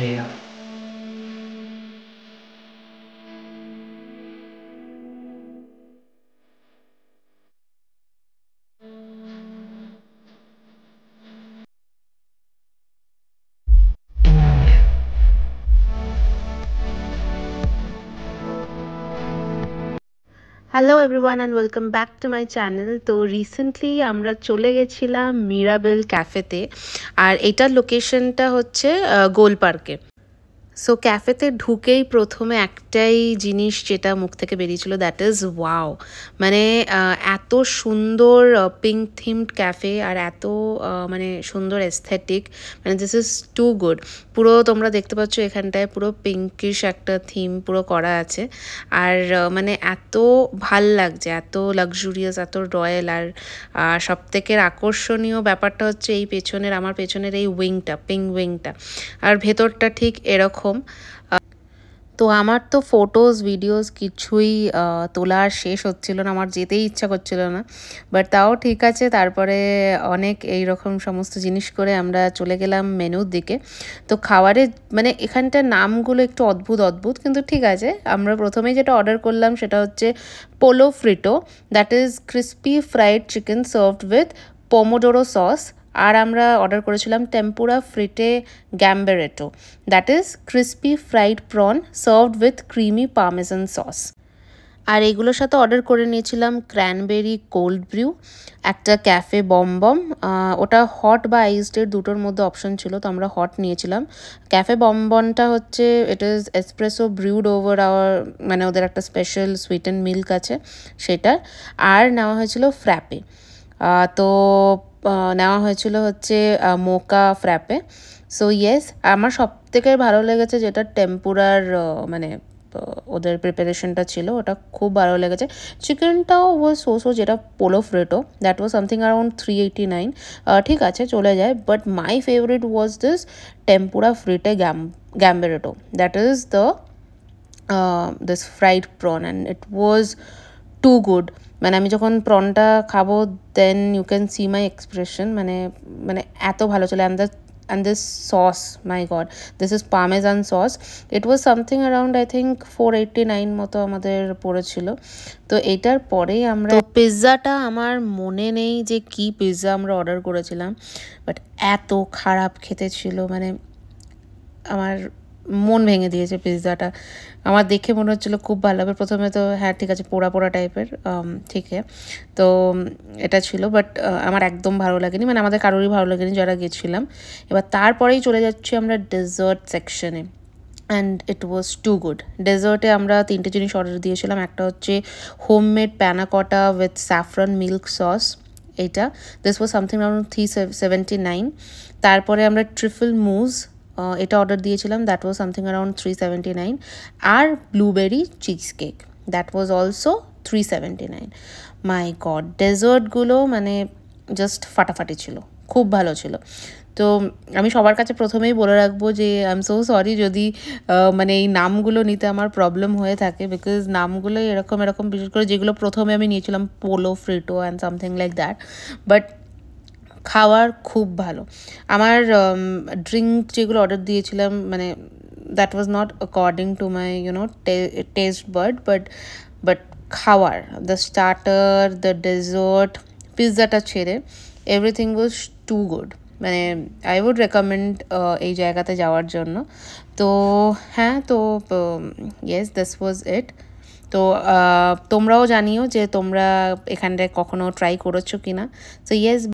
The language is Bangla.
बढ़ेगा। Hello everyone and welcome back to my channel. তো রিসেন্টলি আমরা চলে গেছিলাম মিরাবেল ক্যাফেতে, আর এটার লোকেশনটা হচ্ছে গোল পার্কে। সো ক্যাফেতে ঢুকেই প্রথমে একটাই জিনিস যেটা মুখ থেকে বেরিয়েছিল, দ্যাট ইজ ওয়াও। মানে এত সুন্দর পিঙ্ক থিমড ক্যাফে, আর এত মানে সুন্দর এস্থেটিক, মানে দিস ইজ টু গুড। পুরো তোমরা দেখতে পাচ্ছ এখানটায় পুরো পিঙ্কিশ একটা থিম পুরো করা আছে, আর মানে এত ভাল লাগছে, এত লাক্সুরিয়াস, এত রয়্যাল। আর সব থেকে আকর্ষণীয় ব্যাপারটা হচ্ছে এই পেছনের, আমার পেছনের এই উইংটা, পিঙ্ক উইংটা, আর ভেতরটা ঠিক এরকম। তো আমার তো ফটোজ ভিডিওস কিছুই তোলা আর শেষ হচ্ছিল না, আমার যেতেই ইচ্ছা করছিল না, বাট তাও ঠিক আছে। তারপরে অনেক এই রকম সমস্ত জিনিস করে আমরা চলে গেলাম মেনুর দিকে। তো খাবারের মানে এখানটার নামগুলো একটু অদ্ভুত অদ্ভুত, কিন্তু ঠিক আছে। আমরা প্রথমেই যেটা অর্ডার করলাম সেটা হচ্ছে pollo fritto, that is crispy fried chicken served with pomodoro sauce. আর আমরা অর্ডার করেছিলাম tempura fritte গ্যাম্বেরেটো, that is crispy fried prawn served with creamy parmesan sauce. আর এগুলোর সাথে অর্ডার করে নিয়েছিলাম ক্র্যানবেরি কোল্ড ব্রিউ, একটা ক্যাফে বমবম, ওটা হট বা আইসডের দুটোর মধ্যে অপশন ছিল, তো আমরা হট নিয়েছিলাম। ক্যাফে বমবনটা হচ্ছে it is espresso brewed over hour, মানে ওদের একটা স্পেশাল সুইট অ্যান্ড মিল্ক আছে সেটা। আর নেওয়া হয়েছিল ফ্র্যাপে। তো নেওয়া হয়েছিল হচ্ছে মোকা ফ্র্যাপে। সো ইয়েস, আমার সব থেকে ভালো লেগেছে যেটা টেম্পুরার মানে ওদের প্রিপারেশনটা ছিল, ওটা খুব ভালো লেগেছে। চিকেনটাও ওয়াজ সো যেটা pollo fritto, that was something around 389। ঠিক আছে, চলে যায়, but my favourite was this tempura fritte গ্যাম্বেরেটো, that is the this fried prawn, and it was too good. মানে আমি যখন প্রনটা খাবো, then you can see my expression, মানে মানে এত ভালো ছিল। And this sauce, my God, this is parmesan sauce. It was something around I think 489 মতো আমাদের পড়েছিল। তো এটার পরেই আমরা পিৎজাটা, আমার মনে নেই যে কি পিৎজা আমরা অর্ডার করেছিলাম, বাট এত খারাপ খেতে ছিল, মানে আমার মন ভেঙে দিয়েছে পিৎজাটা। আমার দেখে মনে হচ্ছিলো খুব ভালো হবে, প্রথমে তো হ্যাঁ ঠিক আছে, পোড়া পোড়া টাইপের, ঠিক আছে। তো এটা ছিল, বাট আমার একদম ভালো লাগেনি, মানে আমাদের কারোরই ভালো লাগেনি যারা গেছিলাম। এবার তারপরেই চলে যাচ্ছি আমরা ডেজার্ট সেকশনে, and it was too good. ডেজার্টে আমরা 3টে জিনিস অর্ডার দিয়েছিলাম। একটা হচ্ছে homemade panna cotta with saffron milk sauce, এইটা, দিস ওয়াজ সামথিং অ্যারাউন্ড 379। তারপরে আমরা ট্রিফল মুজ, এটা অর্ডার দিয়েছিলাম, দ্যাট ওয়াজ সামথিং অ্যারাউন্ড 379। আর blueberry cheesecake, that was also 379। My God, ডেজার্টগুলো মানে জাস্ট ফাটাফাটি ছিল, খুব ভালো ছিল। তো আমি সবার কাছে প্রথমেই বলে রাখবো যে আই এম সো সরি যদি মানে এই নামগুলো নিতে আমার প্রবলেম হয়ে থাকে, বিকজ নামগুলো এরকম এরকম, বিশেষ করে যেগুলো প্রথমে আমি নিয়েছিলাম pollo fritto and something like that, but খাওয়ার খুব ভালো। আমার ড্রিঙ্ক যেগুলো অর্ডার দিয়েছিলাম, মানে that was not according to my taste but খাওয়ার, দ্য স্টার্টার, দ্য ডেজার্ট, পিৎজাটা ছেড়ে এভরিথিং ওয়াজ টু গুড। মানে আই উড রেকমেন্ড এই জায়গাতে যাওয়ার জন্য। তো হ্যাঁ, তো ইয়েস, দিস ওয়াজ ইট। তো তোমরাও জানিও যে তোমরা এখানটায় কখনো ট্রাই করেছো কিনা। So yes.